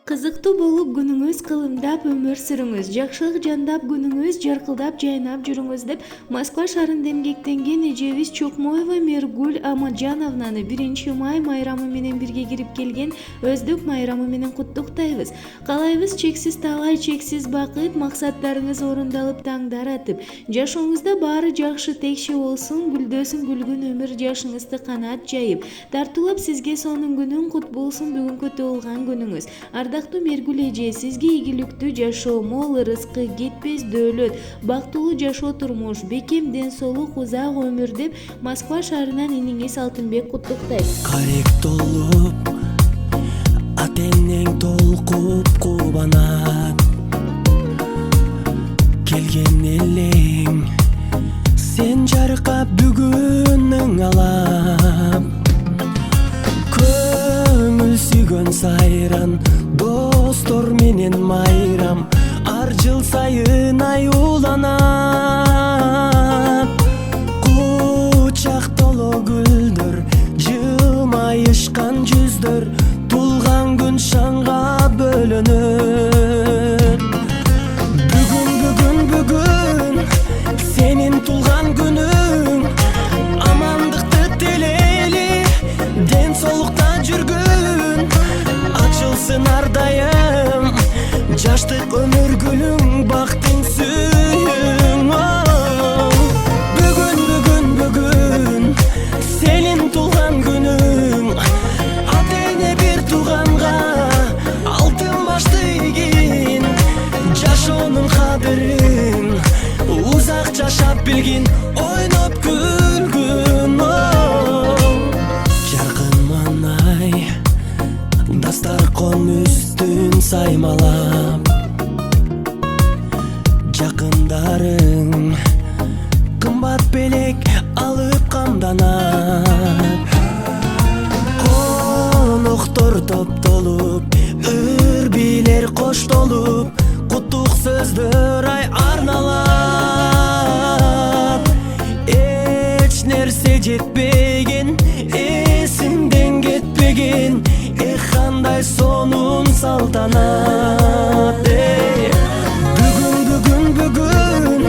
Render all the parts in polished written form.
Кызыктуу болуп күнүңүз кылымдап өмүр сүрүңүз, жакшылык жандап күнүңүз жаркылдап жайнап жүрүңүз деп Москва шаарында эмгектенген эжебиз Чокмоева Мергуль Амаджановнаны 1 май майрамы менен бирге кирип келген өздүк майрамы менен куттуктайбыз. Каалайбыз чексиз талай чексиз бакыт, максаттарыңыз орундалып таңдар атып, жашооңузда баары жакшы текши болсун, гүлдөсүн күлгүн өмүр жашыңызды канат жайып, тартуулап сизге сонун күнүң кут болсун бүгүнкү туулган күнүңүз. Ардактуу Мергуль эже, сизге ийгиликтүү жашоо, мол ырыскы, кетпес дөөлөт, бактылуу жашоо турмуш, бекем ден соолук, узак өмүр деп Москва шаарынан иниңиз Алтынбек куттуктайт. Карек толуп, атенең толкуп кубанат, келген элең, сен жаркап бүгүнүң алам. Көңүл сүйгөн сайран, достор менен майрам, ар жыл сайын аюуланат. Кучак толо гүлдөр, жылмайышкан жүздөр, тулган күн шаңга бөлөнөт. Бүгүн, сенин тулган күнүң, амандыкты телейли, ден соолукта жүргүн, ачылсын ар дайым, жаштык өмүр гүлүң, бактың сүйүң. Бүгүн, сенин тулган күнүң, атене бир тууганга алтын башты ийгин, жашоонун кадырын узак жашап билгин, ойноп күлгүн. Жаркын манай, дастаркон үстүн саймалап, жакындарың кымбат белек алып камданат. Коноктор топтолуп, үрбилер коштолуп, куттук сөздөр арналат. Эч нерсе жетпеген, эсиңден кетпеген, кандай сонун салтанат. Бүгүн,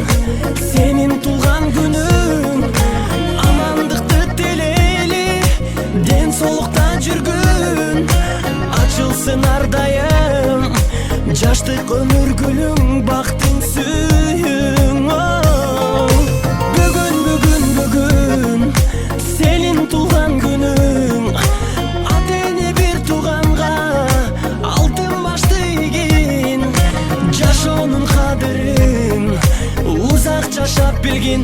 сенин тулган күнүң, амандыкты телейли, ден соолукта жүргүн, ачылсын ар дайым, жаштык өмүр гүлүң, бактың сүйүң. Бүгүн, сенин тулган күнүң, атене бир тууганга алтын башты ийгин, жашоонун кадырын узак жашап билгин,